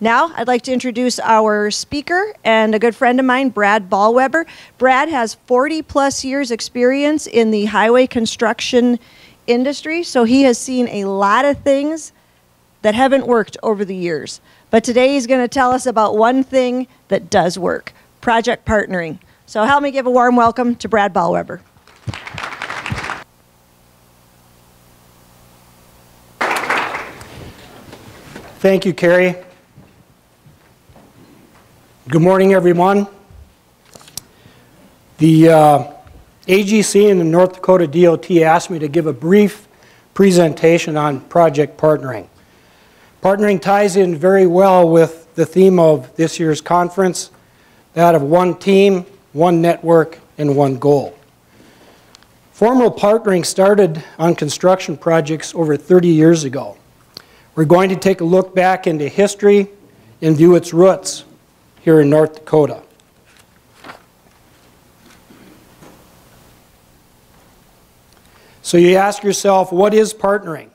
Now, I'd like to introduce our speaker and a good friend of mine, Brad Ballweber. Brad has 40-plus years experience in the highway construction industry, so he has seen a lot of things that haven't worked over the years. But today he's going to tell us about one thing that does work, project partnering. So help me give a warm welcome to Brad Ballweber. Thank you, Carrie. Good morning, everyone. The AGC and the North Dakota DOT asked me to give a brief presentation on project partnering. Partnering ties in very well with the theme of this year's conference, that of one team, one network, and one goal. Formal partnering started on construction projects over 30 years ago. We're going to take a look back into history and view its roots here in North Dakota. So you ask yourself, what is partnering?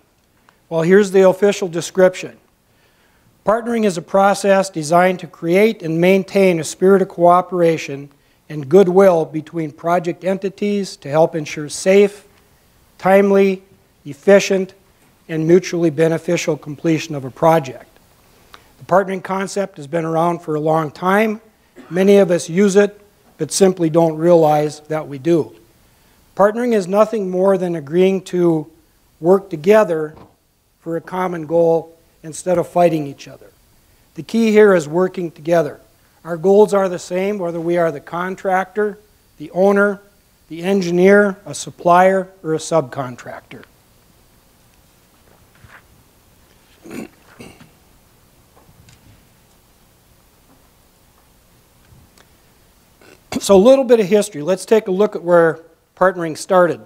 Well, here's the official description. Partnering is a process designed to create and maintain a spirit of cooperation and goodwill between project entities to help ensure safe, timely, efficient, and mutually beneficial completion of a project. The partnering concept has been around for a long time. Many of us use it, but simply don't realize that we do. Partnering is nothing more than agreeing to work together for a common goal instead of fighting each other. The key here is working together. Our goals are the same, whether we are the contractor, the owner, the engineer, a supplier, or a subcontractor. So a little bit of history. Let's take a look at where partnering started.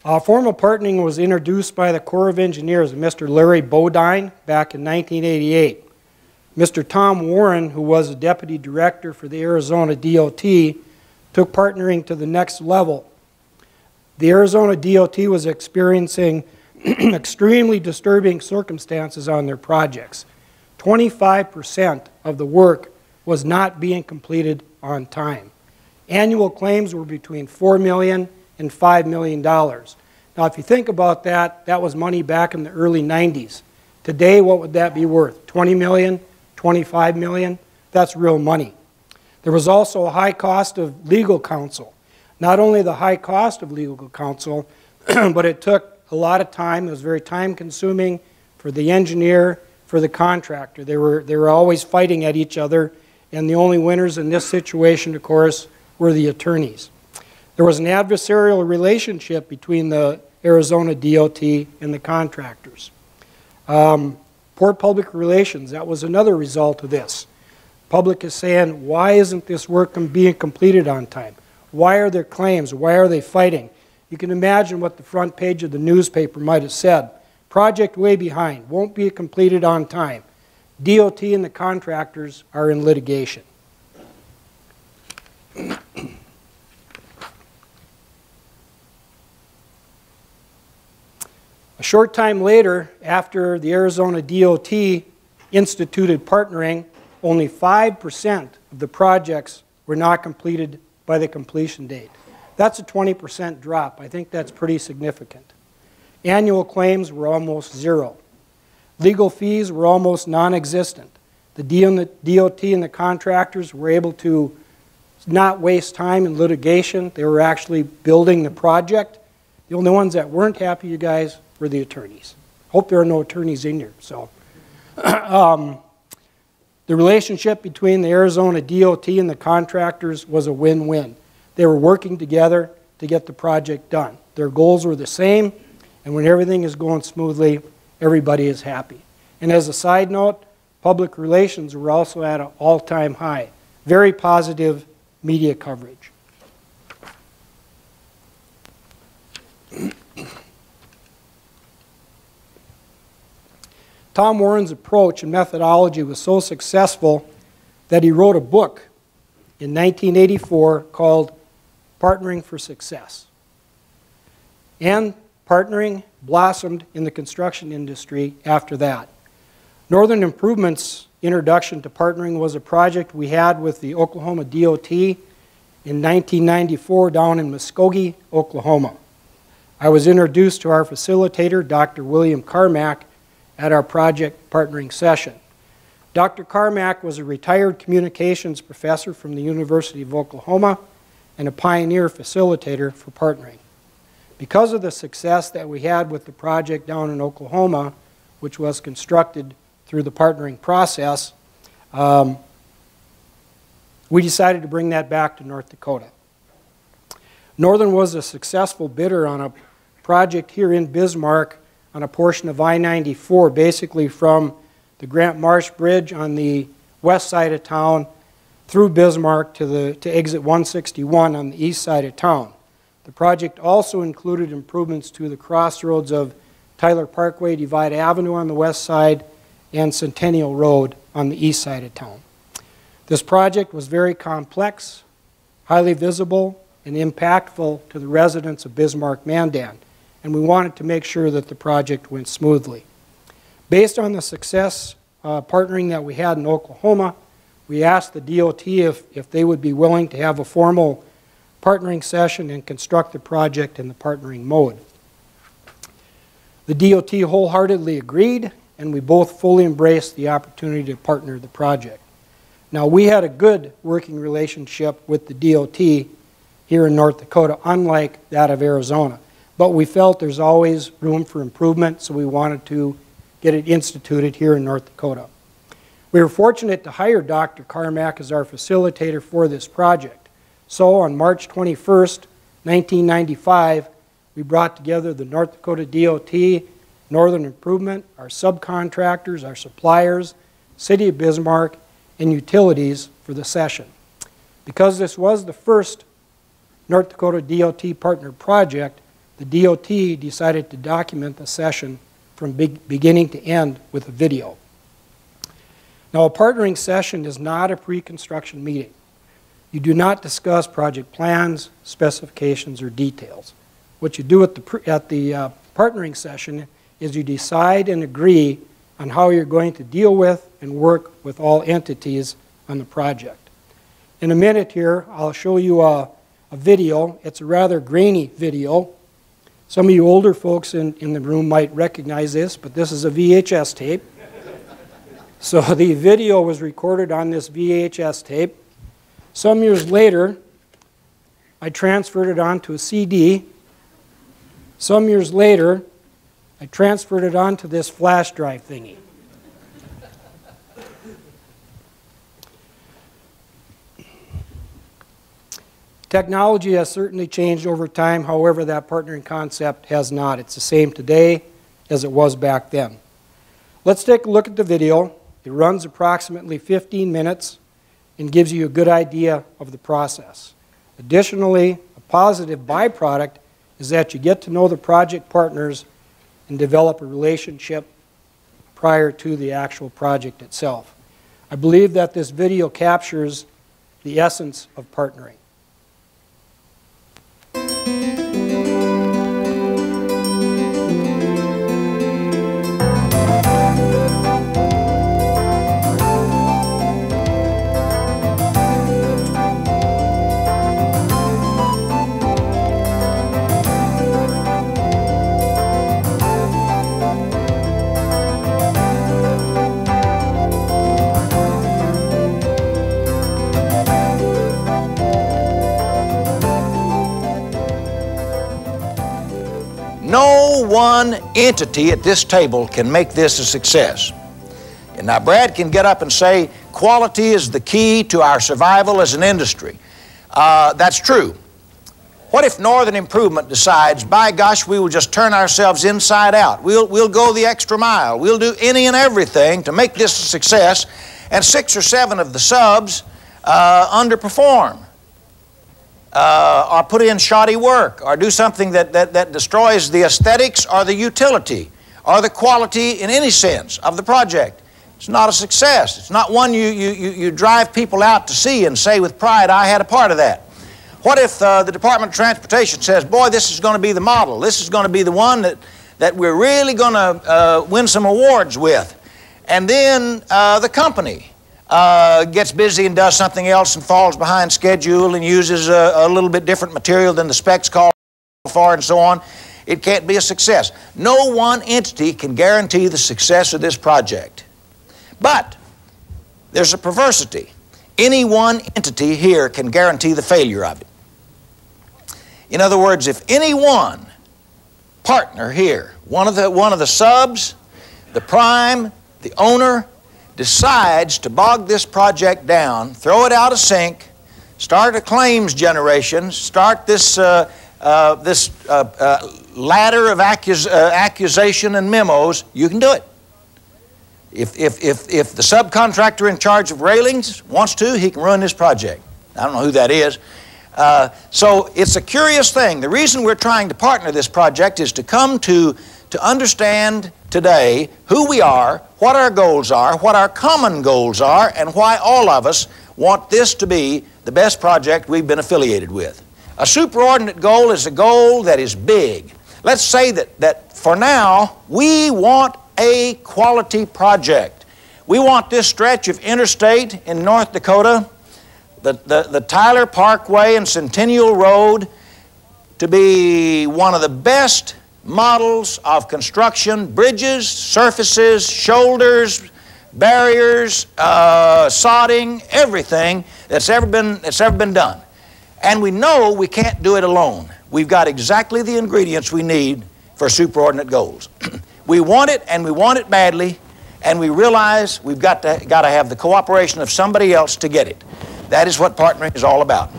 Formal partnering was introduced by the Corps of Engineers, Mr. Larry Bodine, back in 1988. Mr. Tom Warren, who was the Deputy Director for the Arizona DOT, took partnering to the next level. The Arizona DOT was experiencing extremely disturbing circumstances on their projects. 25% of the work was not being completed on time. Annual claims were between $4 million and $5 million. Now, if you think about that, that was money back in the early 90s. Today, what would that be worth? 20 million, 25 million? That's real money. There was also a high cost of legal counsel. Not only the high cost of legal counsel, but it took a lot of time. It was very time consuming for the engineer, for the contractor. They were always fighting at each other, and the only winners in this situation, of course, were the attorneys. There was an adversarial relationship between the Arizona DOT and the contractors. Poor public relations, that was another result of this. Public is saying, why isn't this work being completed on time? Why are there claims? Why are they fighting? You can imagine what the front page of the newspaper might have said. Project way behind, won't be completed on time. DOT and the contractors are in litigation. A short time later, after the Arizona DOT instituted partnering, only 5% of the projects were not completed by the completion date. That's a 20% drop. I think that's pretty significant. Annual claims were almost zero. Legal fees were almost non-existent. The DOT and the contractors were able to not waste time in litigation. They were actually building the project. The only ones that weren't happy, you guys, were the attorneys. Hope there are no attorneys in here. So, the relationship between the Arizona DOT and the contractors was a win-win. They were working together to get the project done. Their goals were the same, and when everything is going smoothly, everybody is happy. And as a side note, public relations were also at an all-time high. Very positive media coverage. Tom Warren's approach and methodology was so successful that he wrote a book in 1984 called Partnering for Success. And partnering blossomed in the construction industry after that. Northern Improvement's introduction to partnering was a project we had with the Oklahoma DOT in 1994 down in Muskogee, Oklahoma. I was introduced to our facilitator, Dr. William Carmack, at our project partnering session. Dr. Carmack was a retired communications professor from the University of Oklahoma and a pioneer facilitator for partnering. Because of the success that we had with the project down in Oklahoma, which was constructed through the partnering process, we decided to bring that back to North Dakota. Northern was a successful bidder on a project here in Bismarck on a portion of I-94, basically from the Grant Marsh Bridge on the west side of town through Bismarck to exit 161 on the east side of town. The project also included improvements to the crossroads of Tyler Parkway, Divide Avenue on the west side, and Centennial Road on the east side of town. This project was very complex, highly visible, and impactful to the residents of Bismarck-Mandan, and we wanted to make sure that the project went smoothly. Based on the success partnering that we had in Oklahoma, we asked the DOT if they would be willing to have a formal partnering session and construct the project in the partnering mode. The DOT wholeheartedly agreed, and we both fully embraced the opportunity to partner the project. Now, we had a good working relationship with the DOT here in North Dakota, unlike that of Arizona. But we felt there's always room for improvement, so we wanted to get it instituted here in North Dakota. We were fortunate to hire Dr. Carmack as our facilitator for this project. So on March 21st, 1995, we brought together the North Dakota DOT, Northern Improvement, our subcontractors, our suppliers, City of Bismarck, and utilities for the session. Because this was the first North Dakota DOT partner project, the DOT decided to document the session from beginning to end with a video. Now, a partnering session is not a pre-construction meeting. You do not discuss project plans, specifications, or details. What you do at the partnering session is you decide and agree on how you're going to deal with and work with all entities on the project. In a minute here, I'll show you a video. It's a rather grainy video. Some of you older folks in the room might recognize this, but this is a VHS tape. So the video was recorded on this VHS tape. Some years later, I transferred it onto a CD. Some years later, I transferred it onto this flash drive thingy. Technology has certainly changed over time, however, that partnering concept has not. It's the same today as it was back then. Let's take a look at the video. It runs approximately 15 minutes and gives you a good idea of the process. Additionally, a positive byproduct is that you get to know the project partners and develop a relationship prior to the actual project itself. I believe that this video captures the essence of partnering. No one entity at this table can make this a success. And now Brad can get up and say, quality is the key to our survival as an industry. That's true. What if Northern Improvement decides, by gosh, we will just turn ourselves inside out. We'll go the extra mile. We'll do any and everything to make this a success, and 6 or 7 of the subs underperform. Or put in shoddy work, or do something that destroys the aesthetics or the utility or the quality in any sense of the project. It's not a success. It's not one you drive people out to see and say with pride, I had a part of that. What if the Department of Transportation says, boy, this is going to be the model. This is going to be the one that we're really going to win some awards with. and then the company gets busy and does something else and falls behind schedule and uses a little bit different material than the specs call for and so on, it can't be a success. No one entity can guarantee the success of this project. But there's a perversity. Any one entity here can guarantee the failure of it. In other words, if any one partner here, one of the subs, the prime, the owner, decides to bog this project down, throw it out of sync, start a claims generation, start this ladder of accusation and memos, you can do it. If the subcontractor in charge of railings wants to, he can ruin this project. I don't know who that is. So it's a curious thing. The reason we're trying to partner this project is to come to understand today who we are, what our goals are, what our common goals are, and why all of us want this to be the best project we've been affiliated with. A superordinate goal is a goal that is big. Let's say that for now, we want a quality project. We want this stretch of interstate in North Dakota, the Tyler Parkway and Centennial Road, to be one of the best models of construction, bridges, surfaces, shoulders, barriers, sodding, everything that's ever been done. And we know we can't do it alone. We've got exactly the ingredients we need for superordinate goals. We want it, and we want it badly, and we realize we've got to have the cooperation of somebody else to get it. That is what partnering is all about.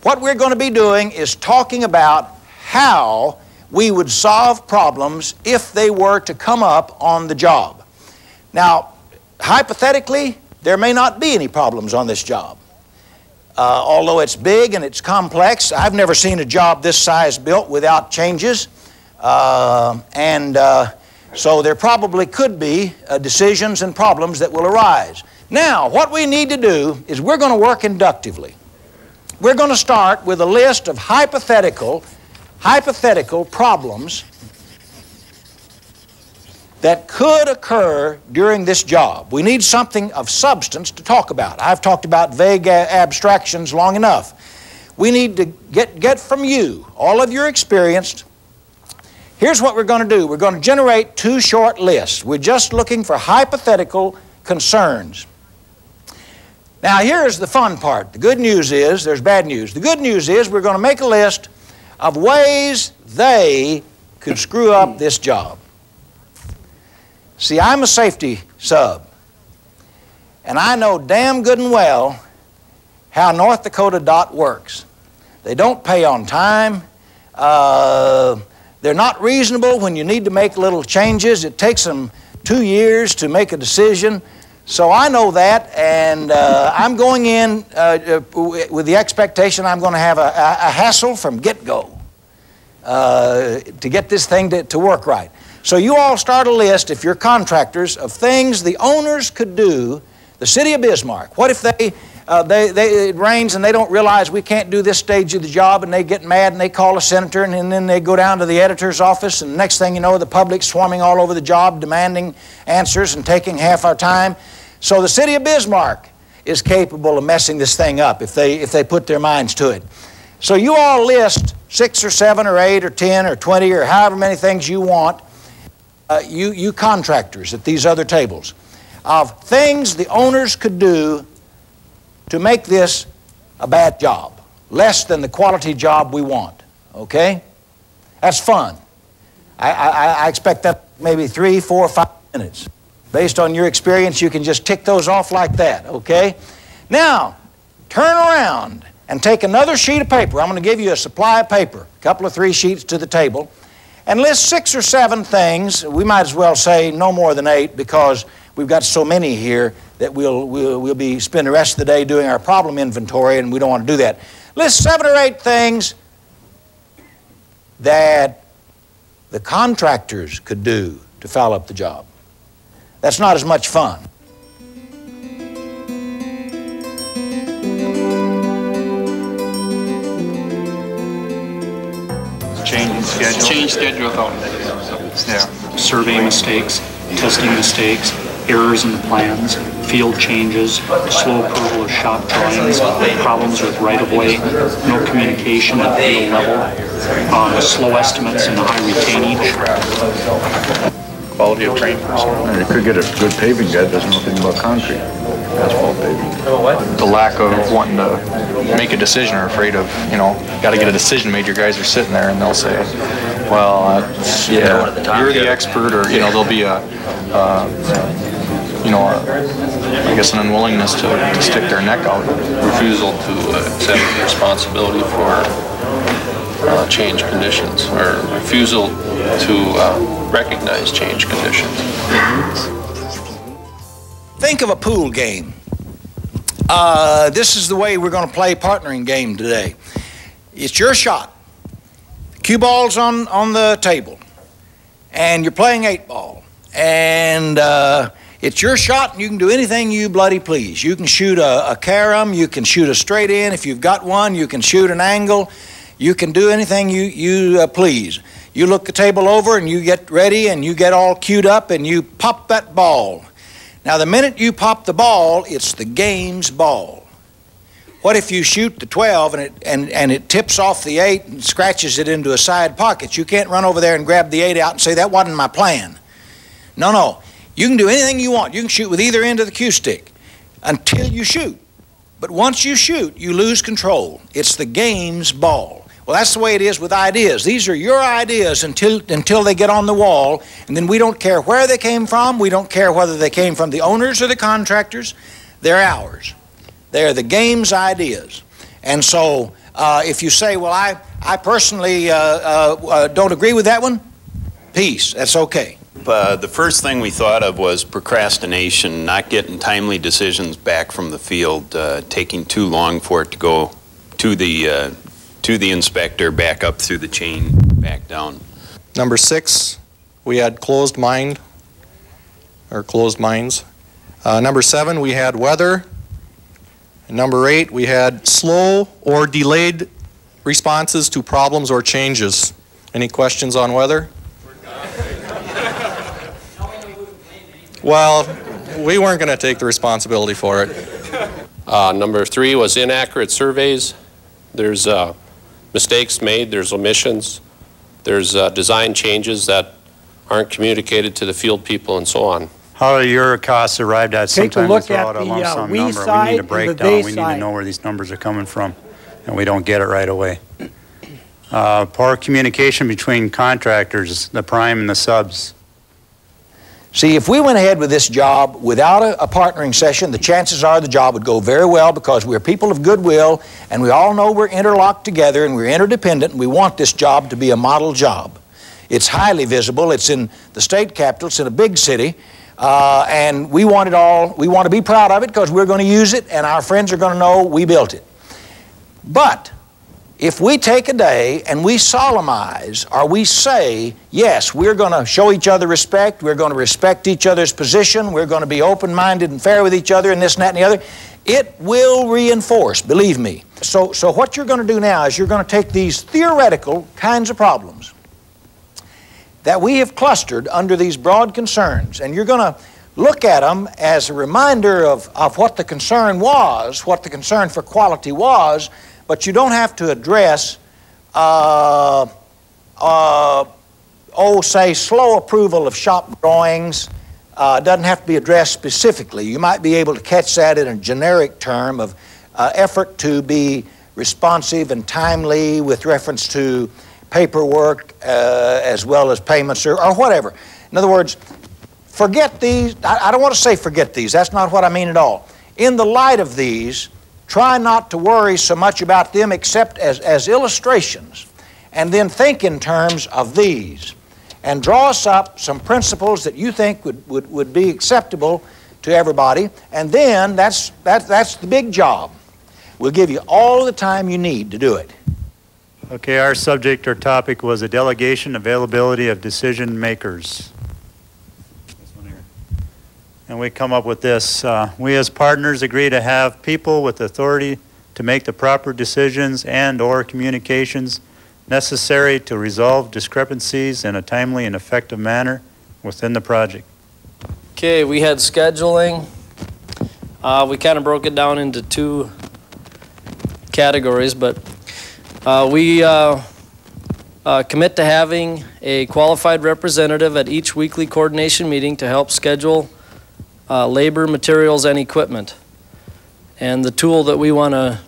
What we're going to be doing is talking about how we would solve problems if they were to come up on the job. Now, hypothetically, there may not be any problems on this job. Although it's big and it's complex, I've never seen a job this size built without changes. So there probably could be decisions and problems that will arise. Now, what we need to do is we're going to work inductively. We're going to start with a list of hypothetical problems that could occur during this job. We need something of substance to talk about. I've talked about vague abstractions long enough. We need to get from you all of your experience. Here's what we're going to do. We're going to generate two short lists. We're just looking for hypothetical concerns. Now, here's the fun part. The good news is, there's bad news. The good news is we're going to make a list of ways they could screw up this job. See, I'm a safety sub, and I know damn good and well how North Dakota DOT works. They don't pay on time. They're not reasonable when you need to make little changes. It takes them 2 years to make a decision. So I know that, and I'm going in with the expectation I'm going to have a hassle from get-go to get this thing to work right. So you all start a list, if you're contractors, of things the owners could do. The city of Bismarck, what if it rains and they don't realize we can't do this stage of the job, and they get mad and they call a senator, and then they go down to the editor's office, and the next thing you know, the public's swarming all over the job demanding answers and taking half our time. So the city of Bismarck is capable of messing this thing up if they put their minds to it. So you all list 6 or 7 or 8 or 10 or 20 or however many things you want, you contractors at these other tables, of things the owners could do to make this a bad job, less than the quality job we want, okay? That's fun. I expect that maybe 3, 4, 5 minutes. Based on your experience, you can just tick those off like that, okay? Now, turn around and take another sheet of paper. I'm going to give you a supply of paper, a couple of 3 sheets to the table, and list 6 or 7 things. We might as well say no more than 8, because we've got so many here that we'll be spending the rest of the day doing our problem inventory, and we don't want to do that. List 7 or 8 things that the contractors could do to foul up the job. That's not as much fun. Change schedule. Yeah. Survey mistakes, testing mistakes, errors in the plans, field changes, slow approval of shop drawings, problems with right-of-way, no communication at field level, slow estimates and high retainage. Quality of trained personnel. And you could get a good paving guy that doesn't know anything about concrete, asphalt paving. The lack of wanting to make a decision or afraid of, you know, got to get a decision made. Your guys are sitting there and they'll say, well, yeah, you're the expert, or, you know, there'll be I guess an unwillingness to stick their neck out. Refusal to accept responsibility for change conditions, or refusal to recognize change conditions. Think of a pool game. This is the way we're going to play partnering game today. It's your shot. Cue balls on the table, and you're playing 8-ball, and it's your shot, and you can do anything you bloody please. You can shoot a carom, you can shoot a straight in if you've got one, you can shoot an angle, you can do anything you please. You look the table over and you get ready and you get all queued up and you pop that ball. Now the minute you pop the ball, it's the game's ball. What if you shoot the 12 and it tips off the 8 and scratches it into a side pocket? You can't run over there and grab the 8 out and say, that wasn't my plan. No. You can do anything you want. You can shoot with either end of the cue stick until you shoot. But once you shoot, you lose control. It's the game's ball. Well, that's the way it is with ideas. These are your ideas until they get on the wall, and then we don't care where they came from. We don't care whether they came from the owners or the contractors. They're ours. They're the game's ideas. And so if you say, well, I personally don't agree with that one, peace. That's okay. The first thing we thought of was procrastination, not getting timely decisions back from the field, taking too long for it to go to the inspector, back up through the chain, back down. Number 6, we had closed minds. Number 7, we had weather. And number 8, we had slow or delayed responses to problems or changes. Any questions on weather? Well, we weren't going to take the responsibility for it. Number 3 was inaccurate surveys. There's mistakes made, there's omissions, there's design changes that aren't communicated to the field people, and so on. How are your costs arrived at? Take a Sometimes look throw at out a the lump sum we number. side We need a and the breakdown. they We need to side. know where these numbers are coming from, and we don't get it right away. Poor communication between contractors, the prime and the subs. See, if we went ahead with this job without a partnering session, the chances are the job would go very well, because we're people of goodwill and we all know we're interlocked together and we're interdependent, and we want this job to be a model job. It's highly visible. It's in the state capital. It's in a big city. And we want it all. We want to be proud of it because we're going to use it and our friends are going to know we built it. But if we take a day and we solemnize, or we say, yes, we're going to show each other respect, we're going to respect each other's position, we're going to be open-minded and fair with each other, and this and that and the other, it will reinforce, believe me. So what you're going to do now is you're going to take these theoretical kinds of problems that we have clustered under these broad concerns, and you're going to look at them as a reminder of what the concern was, what the concern for quality was, but you don't have to address, say, slow approval of shop drawings. It doesn't have to be addressed specifically. You might be able to catch that in a generic term of effort to be responsive and timely with reference to paperwork as well as payments or whatever. In other words, forget these. I don't want to say forget these. That's not what I mean at all. In the light of these, try not to worry so much about them except as illustrations, and then think in terms of these and draw us up some principles that you think would be acceptable to everybody, and then that's the big job. We'll give you all the time you need to do it. Okay, our subject or topic was a delegation availability of decision makers. And we come up with this. We as partners agree to have people with authority to make the proper decisions and/or communications necessary to resolve discrepancies in a timely and effective manner within the project. Okay, we had scheduling. We kind of broke it down into two categories, but we commit to having a qualified representative at each weekly coordination meeting to help schedule labor, materials, and equipment. And the tool that we want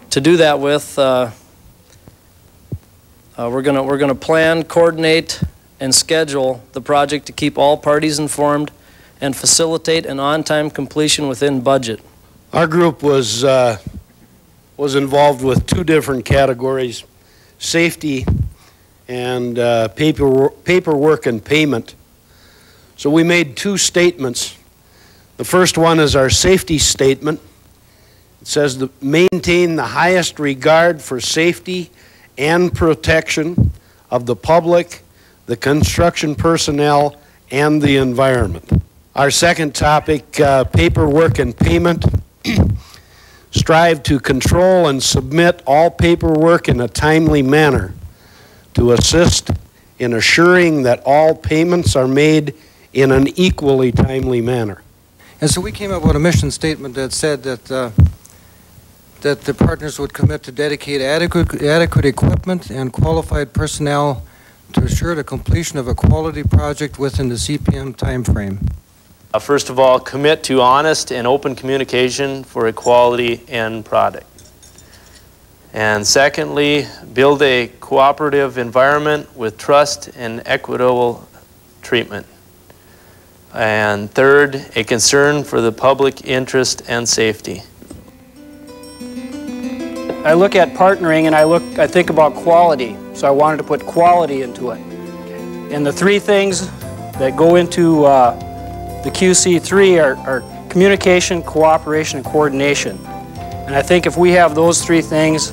to do that with, we're gonna plan, coordinate, and schedule the project to keep all parties informed and facilitate an on-time completion within budget. Our group was involved with two different categories, safety and paperwork and payment. So we made two statements. The first one is our safety statement. It says to maintain the highest regard for safety and protection of the public, the construction personnel, and the environment. Our second topic, paperwork and payment. Strive to control and submit all paperwork in a timely manner to assist in assuring that all payments are made in an equally timely manner. And so we came up with a mission statement that said that that the partners would commit to dedicate adequate equipment and qualified personnel to assure the completion of a quality project within the CPM timeframe. First of all, commit to honest and open communication for a quality end product. And secondly, build a cooperative environment with trust and equitable treatment. And third, a concern for the public interest and safety. I look at partnering and I think about quality, so I wanted to put quality into it. And the three things that go into the QC3 are communication, cooperation, and coordination. And I think if we have those three things,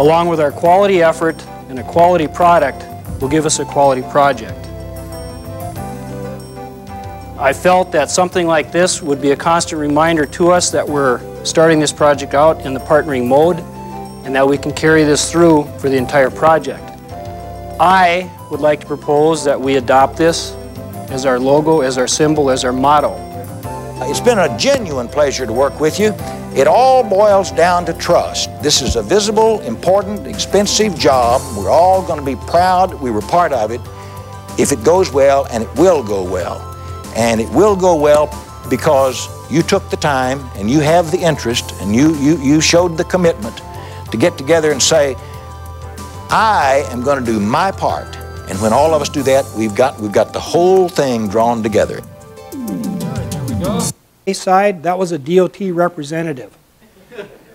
along with our quality effort and a quality product, will give us a quality project. I felt that something like this would be a constant reminder to us that we're starting this project out in the partnering mode and that we can carry this through for the entire project. I would like to propose that we adopt this as our logo, as our symbol, as our motto. It's been a genuine pleasure to work with you. It all boils down to trust. This is a visible, important, expensive job. We're all going to be proud we were part of it if it goes well, and it will go well. And it will go well because you took the time and you have the interest and you showed the commitment to get together and say, I am going to do my part. And when all of us do that, we've got the whole thing drawn together. Side, that was a DOT representative.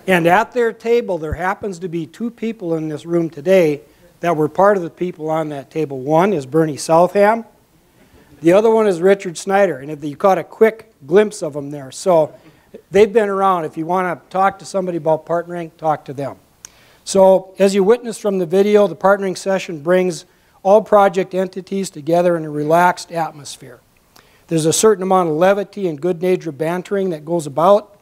And at their table, there happens to be two people in this room today that were part of the people on that table. One is Bernie Southam. The other one is Richard Snyder. And if you caught a quick glimpse of them there. So they've been around. If you want to talk to somebody about partnering, talk to them. So as you witnessed from the video, the partnering session brings all project entities together in a relaxed atmosphere. There's a certain amount of levity and good-natured bantering that goes about.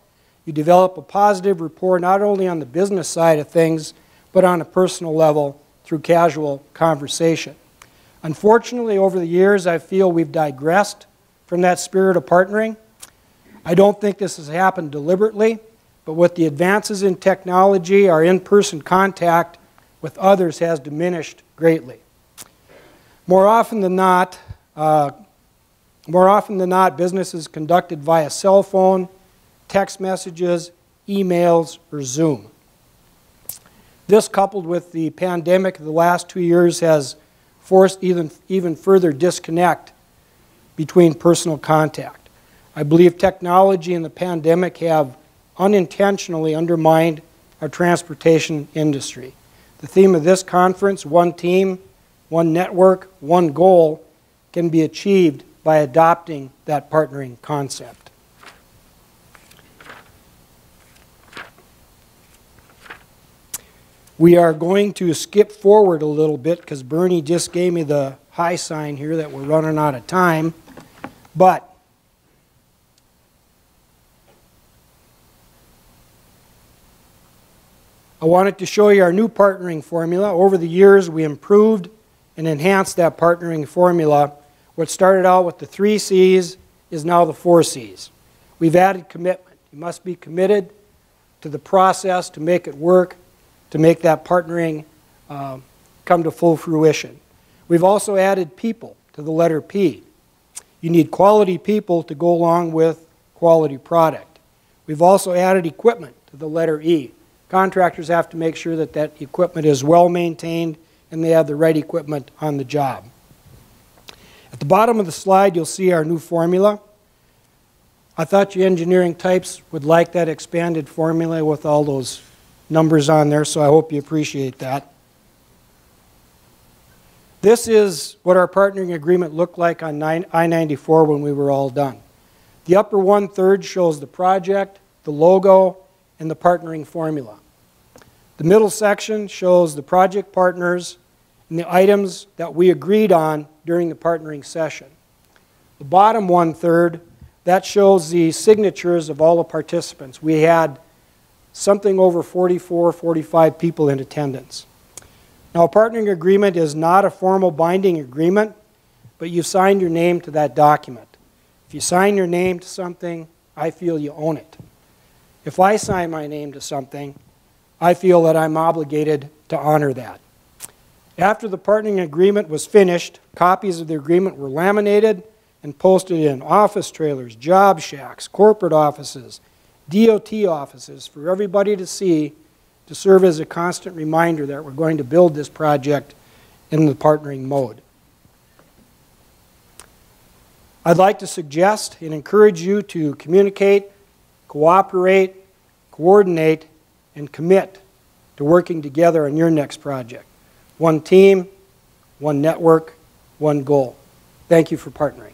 You develop a positive rapport not only on the business side of things, but on a personal level through casual conversation. Unfortunately, over the years, I feel we've digressed from that spirit of partnering. I don't think this has happened deliberately, but with the advances in technology, our in-person contact with others has diminished greatly. More often than not, business is conducted via cell phone, text messages, emails, or Zoom. This, coupled with the pandemic of the last 2 years, has forced even further disconnect between personal contact. I believe technology and the pandemic have unintentionally undermined our transportation industry. The theme of this conference, one team, one network, one goal, can be achieved by adopting that partnering concept. We are going to skip forward a little bit because Bernie just gave me the high sign here that we're running out of time. But I wanted to show you our new partnering formula. Over the years, we improved and enhanced that partnering formula What started out with the 3 C's is now the 4 C's. We've added commitment. You must be committed to the process to make it work, to make that partnering come to full fruition. We've also added people to the letter P. You need quality people to go along with quality product. We've also added equipment to the letter E. Contractors have to make sure that that equipment is well maintained and they have the right equipment on the job. At the bottom of the slide, you'll see our new formula. I thought you engineering types would like that expanded formula with all those numbers on there, so I hope you appreciate that. This is what our partnering agreement looked like on I-94 when we were all done. The upper 1/3 shows the project, the logo, and the partnering formula. The middle section shows the project partners and the items that we agreed on during the partnering session. The bottom 1/3, that shows the signatures of all the participants. We had something over 44, 45 people in attendance. Now, a partnering agreement is not a formal binding agreement, but you signed your name to that document. If you sign your name to something, I feel you own it. If I sign my name to something, I feel that I'm obligated to honor that. After the partnering agreement was finished, copies of the agreement were laminated and posted in office trailers, job shacks, corporate offices, DOT offices for everybody to see, to serve as a constant reminder that we're going to build this project in the partnering mode. I'd like to suggest and encourage you to communicate, cooperate, coordinate, and commit to working together on your next project. One team, one network, one goal. Thank you for partnering.